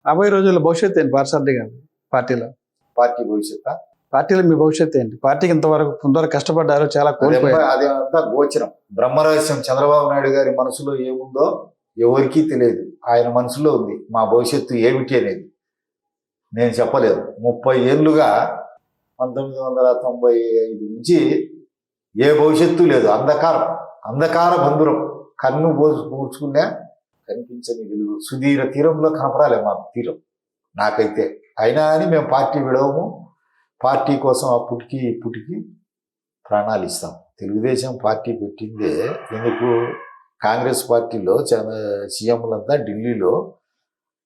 రాబోయే రోజుల్లో భవిష్యత్తు ఏంటి పార్సారథి గారు పార్టీలో? పార్టీ భవిష్యత్తు పార్టీలో మీ భవిష్యత్తు ఏంటి? పార్టీకి ఇంతవరకు కష్టపడ్డారు, చాలా కోల్పోయారు. అదంతా గోచరం, బ్రహ్మరహస్యం. చంద్రబాబు నాయుడు గారి మనసులో ఏముందో ఎవరికీ తెలియదు. ఆయన మనసులో ఉంది మా భవిష్యత్తు ఏమిటి అనేది. నేను చెప్పలేదు. 30 ఏళ్ళుగా 1995 నుంచి ఏ భవిష్యత్తు లేదు. అంధకార బంధురం. కన్ను పూడ్చుకున్నా కనిపించని వెలుగు. సుధీర తీరంలో కనపడాలి మాకు తీరం నాకైతే. అయినా అని మేము పార్టీ విడవము. పార్టీ కోసం అప్పటికి ఇప్పటికి ప్రాణాలు ఇస్తాం. తెలుగుదేశం పార్టీ పెట్టిందే ఎందుకు? కాంగ్రెస్ పార్టీలో సీఎంలంతా ఢిల్లీలో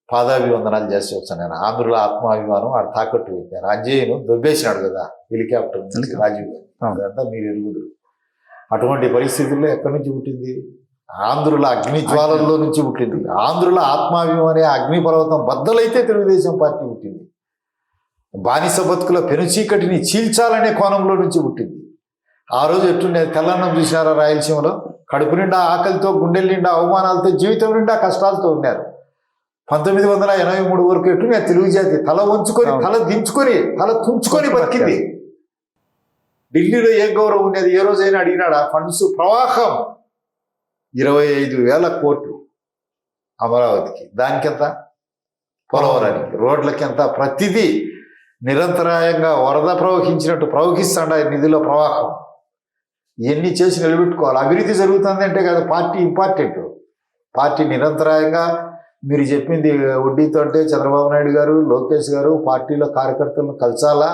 పాదాభివందనాలు చేసి వచ్చాను. నేను ఆంధ్రుల ఆత్మాభిమానం ఆడ తాకట్టు పెట్టాను. అంజయ్యను దొబ్బేసినాడు కదా హెలికాప్టర్ నుంచి రాజీవ్ గాంధీ. అదంతా మీరు ఎరుగుదురు. అటువంటి పరిస్థితుల్లో ఎక్కడి నుంచి పుట్టింది? ఆంధ్రుల అగ్ని జ్వాలల్లో నుంచి పుట్టింది. ఆంధ్రుల ఆత్మాభిమానే అగ్నిపర్వతం బద్దలైతే తెలుగుదేశం పార్టీ పుట్టింది. బానిస బతుకుల పెనుచీకటిని చీల్చాలనే కోణంలో నుంచి పుట్టింది. ఆ రోజు ఎట్లుండేది? తెల్లన్నం చూసినారా రాయలసీమలో? కడుపు నిండా ఆకలితో, గుండెల నిండా అవమానాలతో, జీవితం నిండా కష్టాలతో ఉన్నారు. 1983 వరకు ఎట్లునే తెలుగు జాతి తల వంచుకొని, తల దించుకొని, తల తుంచుకొని బతికింది. ఢిల్లీలో ఏ గౌరవం ఉండేది? ఏ రోజైనా అడిగినాడా? ఫండ్స్ ప్రవాహం 25,000 కోట్లు అమరావతికి. దానికెంత? పోలవరానికి, రోడ్లకి ఎంత? ప్రతిదీ నిరంతరాయంగా వరద ప్రవహించినట్టు ప్రవహిస్తాడు నిధుల ప్రవాహం. ఇవన్నీ చేసి నిలబెట్టుకోవాలి. అభివృద్ధి జరుగుతుంది అంటే కదా పార్టీ ఇంపార్టెంట్. పార్టీ నిరంతరాయంగా మీరు చెప్పింది వడ్డీతో అంటే చంద్రబాబు నాయుడు గారు, లోకేష్ గారు పార్టీలో కార్యకర్తలను కలచాలా,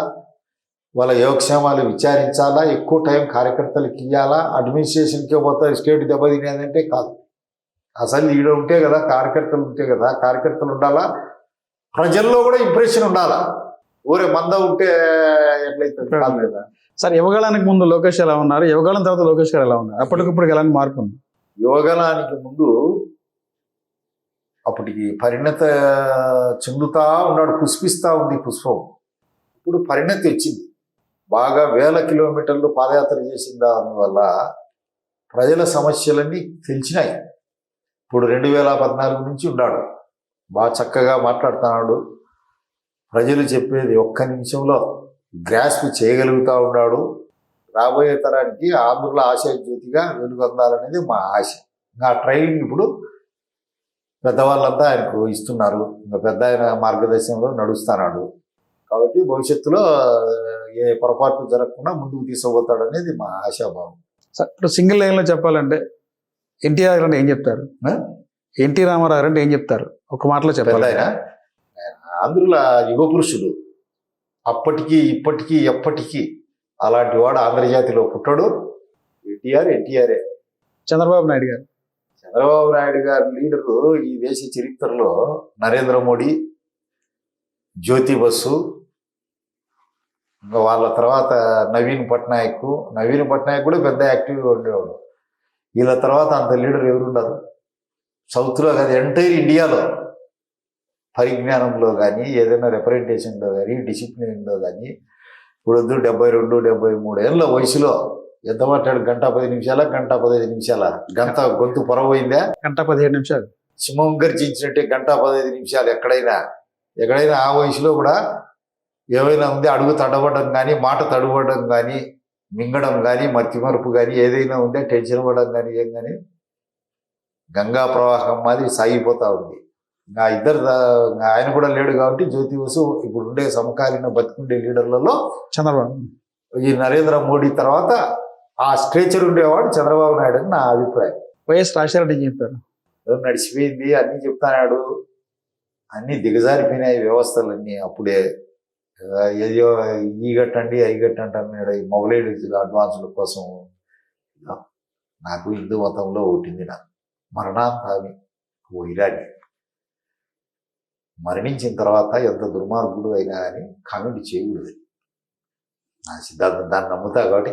వాళ్ళ యోగక్షేమాలు విచారించాలా, ఎక్కువ టైం కార్యకర్తలకు ఇవ్వాలా. అడ్మినిస్ట్రేషన్కే పోతే స్టేట్ దెబ్బతినేదంటే కాదు. అసలు ఈడ ఉంటే కదా కార్యకర్తలు ఉంటే కదా, కార్యకర్తలు ఉండాలా, ప్రజల్లో కూడా ఇంప్రెషన్ ఉండాలా. ఊరే మంద ఉంటే ఎట్లయితే కాదు కదా. సార్, యువగళానికి ముందు లోకేష్ ఎలా ఉన్నారు, యువగళం తర్వాత లోకేష్ గారు ఎలా ఉన్నారు? అప్పటికప్పుడు ఎలాంటి మార్పు ఉంది? యువగళానికి ముందు అప్పటికి పరిణత చెందుతా ఉన్నాడు, పుష్పిస్తూ ఉంది పుష్పం. ఇప్పుడు పరిణతి వచ్చింది. బాగా 1000 కిలోమీటర్లు పాదయాత్ర చేసిన దానివల్ల ప్రజల సమస్యలన్నీ తెలిసినాయి. ఇప్పుడు 2014 నుంచి ఉన్నాడు, బాగా చక్కగా మాట్లాడుతున్నాడు. ప్రజలు చెప్పేది ఒక్క నిమిషంలో గ్రాస్ప్ చేయగలుగుతూ ఉన్నాడు. రాబోయే తరానికి ఆంధ్రుల ఆశాజ్యోతిగా వెలుగొందాలనేది మా ఆశ. ఇంకా ట్రైనింగ్ ఇప్పుడు పెద్దవాళ్ళంతా ఆయనకు ఇస్తున్నారు. ఇంకా పెద్ద ఆయన మార్గదర్శనంలో నడుస్తున్నాడు. కాబట్టి భవిష్యత్తులో ఏ పొరపాటు జరగకుండా ముందుకు తీసుకుపోతాడు అనేది మా ఆశాభావం. సార్, ఇప్పుడు సింగిల్ లైన్లో చెప్పాలంటే ఎన్టీఆర్ అంటే ఏం చెప్తారు? ఎన్టీ రామారావు అంటే ఏం చెప్తారు? ఒక మాటలో చెప్పాలి. ఆయన ఆంధ్రుల యుగ పురుషుడు. అప్పటికీ ఇప్పటికీ ఎప్పటికీ అలాంటి వాడు ఆంధ్రజాతిలో పుట్టడు. ఎన్టీఆరే. చంద్రబాబు నాయుడు గారు లీడరు ఈ దేశ చరిత్రలో నరేంద్ర మోడీ, జ్యోతి బస్సు, ఇంకా వాళ్ళ తర్వాత నవీన్ పట్నాయక్ కూడా పెద్ద యాక్టివ్గా ఉండేవాడు. వీళ్ళ తర్వాత అంత లీడర్ ఎవరుండరు సౌత్లో కాదు, ఎంటైర్ ఇండియాలో. పరిజ్ఞానంలో కానీ, ఏదైనా రిప్రజెంటేషన్లో కానీ, డిసిప్లిన్లో కానీ. ఇప్పుడు 72, 73 ఏళ్ళ వయసులో ఎంత మాట్లాడు? గంట 10 నిమిషాల, గంట 15 నిమిషాల, గొంతు పొరపోయిందా? గంట 17 నిమిషాలు సింహం గర్జించినట్టే గంట 15 నిమిషాలు. ఎక్కడైనా ఆ వయసులో కూడా ఏమైనా ఉంది? అడుగు తడబడడం కానీ, మాట తడబడడం కానీ, మింగడం కానీ, మతిమరుపు కానీ ఏదైనా ఉందా? టెన్షన్ పడడం కానీ ఏం కానీ గంగా ప్రవాహం మాది సాగిపోతూ ఉంది. ఆయన కూడా లేడు కాబట్టి జ్యోతి బసు ఇప్పుడు ఉండే సమకాలీన బతికుండే లీడర్లలో చంద్రబాబు, ఈ నరేంద్ర మోడీ తర్వాత ఆ స్ట్రేచర్ ఉండేవాడు చంద్రబాబు నాయుడు అని నా అభిప్రాయం. వైఎస్ రాజశేఖర ఏం చెప్తారు? నడిచిపోయింది అన్నీ చెప్తాడు, అన్నీ దిగజారిపోయినాయి వ్యవస్థలన్నీ. అప్పుడే ఏదో ఈ గట్టండి అవి గట్టండి అన్నాడు. ఈ మొబైల్ అడ్వాన్సుల కోసం నాకు హిందూ మతంలో ఒకటింది, నాకు మరణాంతామి వైరాగ్యం. మరణించిన తర్వాత ఎంత దుర్మార్గుడు అయినా కానీ కామెంట్ చేయకూడదు. నా సిద్ధాంతం దాన్ని నమ్ముతా కాబట్టి